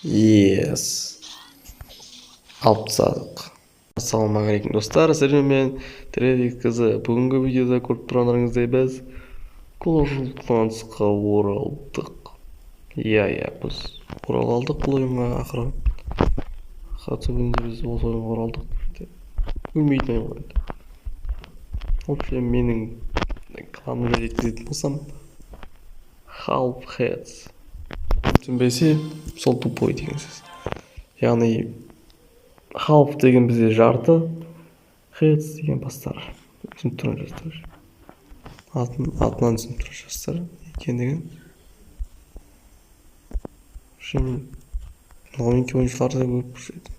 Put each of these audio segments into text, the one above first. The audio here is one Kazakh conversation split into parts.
Yes. Алып тастадық. Ассалаумағалейкум достар, сіздермен Тредик қызы. Бүгінгі видеода көріп тұрғандарыңыздай біз Clash Clans'қа оралдық. Иә, біз оралдық бұл ойынға ақыры. Бүгінде біз осы ойынға оралдық. Білмейтін ойын ғой. Общем, менің кланымды жеткізетін болсам Half Heads. Түсінбесе, сол тупой деген сөз. Яғни Half деген бізде жарты, Heads деген бастар. Түсініп тұрған жастар. Атынан түсініп тұрған жастар екендігін. Новенький ойыншыларды да көріп жүреді.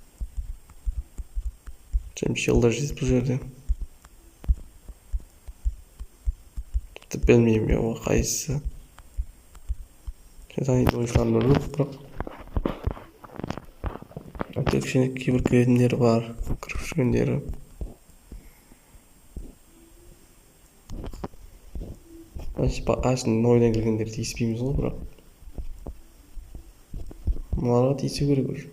Чемпиондар жетіп бұл жерде. Тіпті білмеймін қайсысы. Танитын ойыншылардың жоқ, бірақ кішкене кейбір кіретіндері бар, кіріп жүргендері. Ашын ойдан кіргендері тиіспейміз ғой, бірақ мыналарға тиісу керек уже.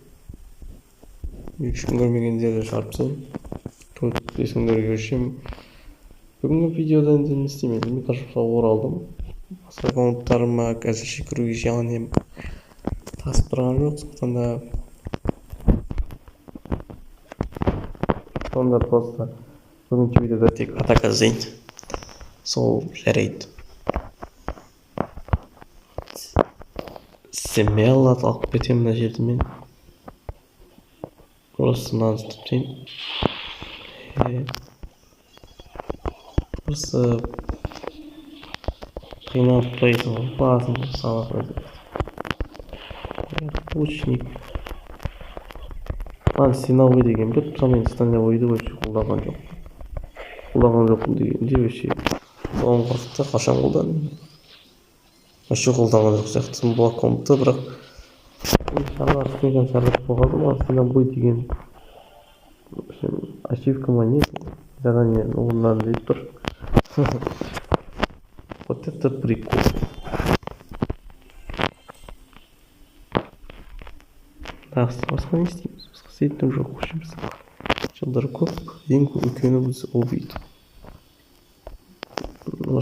2-3 күн көрмегендері шарпсын, 4-5 күн көргенше. Бүгінгі видеода енді не істеймін, Клашқа оралдым. Басқа аккаунттарыма әзірше кіруге жағын тасып тұрған жоқ, сондықтан да сонда просто бүгінгі видеода тек атака жасайын. Сол жарайды. Смело алып кетемін мына жерді мен. Просто мынаны ұстап тастайын. Просто қиналып тұрайын ғой, басын сала қойды. Лучник. Синовой деген бір сонымен станда ойды өші қолдаған жоқ. Қолдаған жоқпын дегенде өші. Оған қорқытта қашан қолдандым. Өші қолдаған жоқ сияқты бұл аккаунтта, бірақ шарлап болғадым. Синовой деген ачивка ма нет? Задание орындады деп тұр. Вот это прикол. Басқа не істейміз? Басқа істейтінім жоқ, көшіміз. Жылдар көп, ең көп үлкені біз убийді.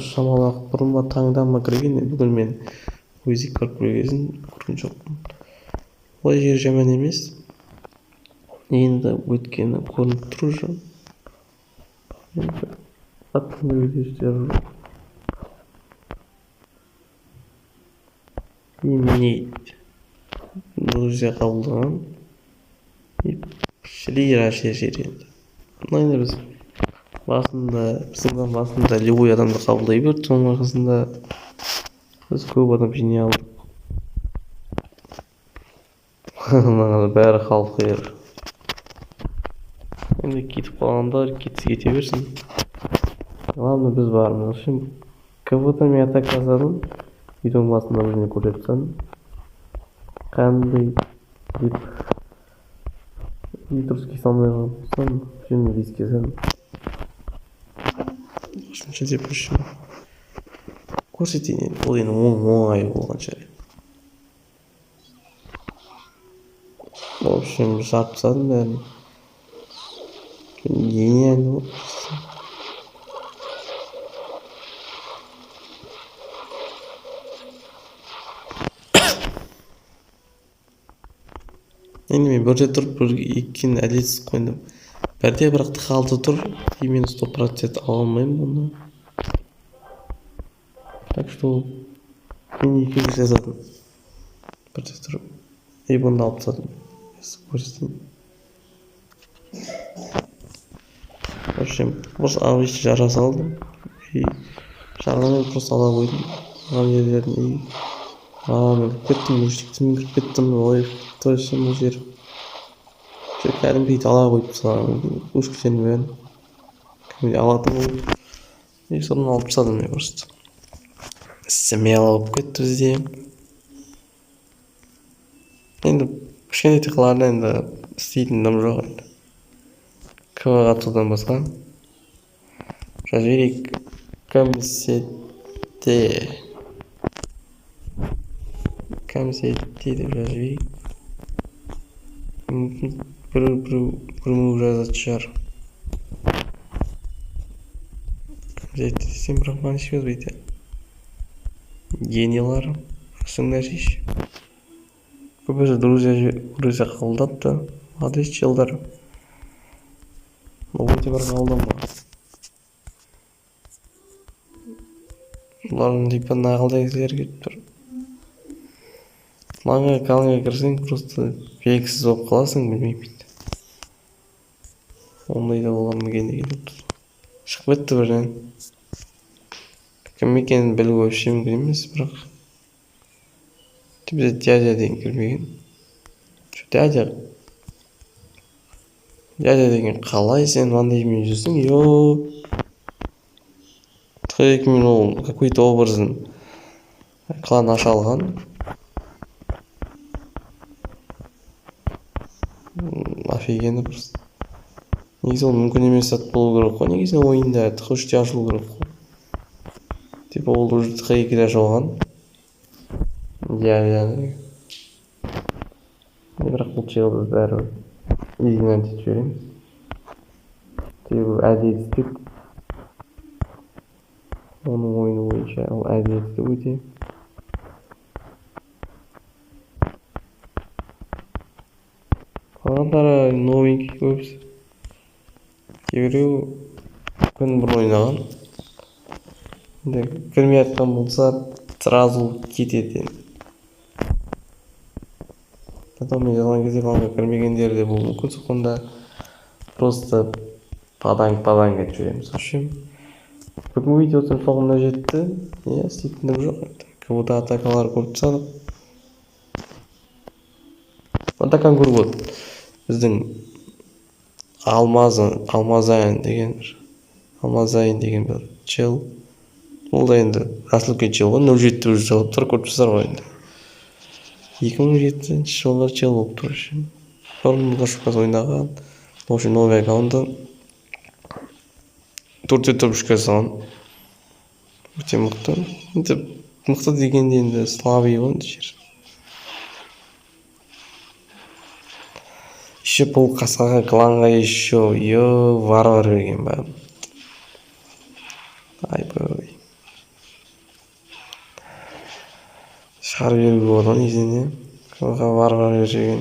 Шамалақ бұрын ба таңдан ба кірген, бүгін мен өзік көрген жоқпын. Бұл жер жаман емес. Енді өткені көрініп тұру жоқ. Аттың өздері жоқ. Именейді. Друзья қабылдаған. Шірейра енді. Енді біз біздің басында любой адамды қабылдай берді, соның арқасында біз көп адам жинай алдық. Бәрі халқы ер. Енді кетіп қалғандар кетсе кете берсін. Главное біз бармыз. КВ-да мен атака жасадым. Видеоның басында өзіне көрсетіп тастадым. Қандай деп литрский салмай қалсам, және риске сәдім. Қошымша деп үшім. Көрсетейін, ол енді оңай болған шығар. В общем, шарпсадым бәрін. Гениально болды. Енді мен бірде тұрып, еккен әдетсіз қойдым. Бірде бірақ қалды тұр, мен 100% ала алмаймын оны. Так что мен екі жасадым. Бірде тұрып, бұны алып тастадым. Көрсетейін. В общем, осы авишті жара салдым. Жарғанмен просто ала қойдым. Аған жерлерін кеттім, мужиктің кіріп кеттім, ой, точно бұл жер. Кәдімгі ала қойып салған, өшкілерін бәрін. Кәдімгі алатын болып. Соны алып тастадым мен просто. Смело болып кетті бізде. Енді кішкене тиқаларда енді істейтін дым жоқ енді. КВ-ға атудан басқа. Жазверейік Камсетте деп жазып жіберейік. мүмкін біреу жазатын шығар. Кім айтты десем, бірақ маған ешкім жазбайды. Гениялар сын нәрсе. Көбісі друзья қабылдапты. Молодец челдар. Өте бір қабылдама. Олардың типа нағылдай кісілер кетіп тұр. Қалыңа кірсең просто белгісіз болып қаласың, білмеймін. Ондай да бола ма екен деген шығып кетті бірден. Кім екенін білу вообще мүмкін емес, бірақ бізде дядя деген кірмеген. Дядя деген қалай сен мынандаймен жүрсің? Мен ол какой-то образын клан аша алған. Офигенно просто. Негізі ол мүмкін емес зат болу керек қой. Негізі ойында тх3-те ашылу керек қой. Типа ол уже тх2-де ашып алған. Иә. Бірақ бұл челді бәрі изінен тетіп жібереміз. Бұл әдетістік. Оның ойыны бойынша ол әдетістік өте. Қалғандары новенький көбісі. Кейбіреу күн бұрын ойнаған. Кірмей жатқан болса сразу кетеді. Потом мен жазған кезде қалға кірмегендер де болуы мүмкін, соқында просто паданг кетіп жүреміз. В общем, бүгін видеосын соңына жетті. Істейтіндім жоқ. Кб атакалар көріп тастадық. Атакан көріп отыр. Біздің Алмазайын деген бір чел. Ол да енді асылкен чел ғой, 07-ті уже жалып тұр, көріп тұрсыздар ғой енді. 2007 жылғы чел болып тұр. Бұрын қашықпас ойнаған. Осы новый аккаунты 4-3 салған. Өте мықты. Мықты дегенде енді слабый ғой жер. Еще бұл қасқаға кланға еще варвар берген ба. Айбой. Шығар беруге болады негізінде. Кланға варвар берген.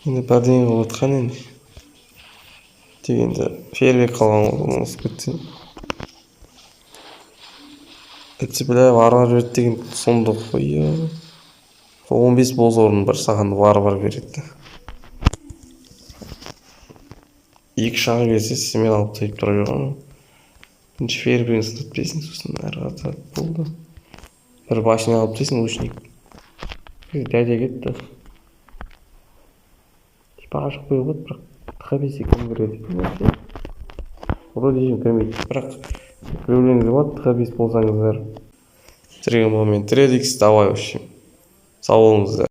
Енді бірдеңе қылып отқан енді. Дегенде фейерверк қалған осы кетсен. Бля, варвар берді деген сұмдық қой. 15 боз орын бір саған варвар береді. 2 шағы берсе семен алып тайып тұра берген. Фейерверкін сынып дейсің, сосын әрі қатар болды. Бір башына алып дейсің, лучник. Дядя кетті. Типа ашық қойып өт, бірақ тқабесе кім кіреді. Вроде жем кірмейді, бірақ біреулеріңіз болады, тқабес болсаңыздар. Тіреген момент, 3x давай вообще. Сау болыңыздар.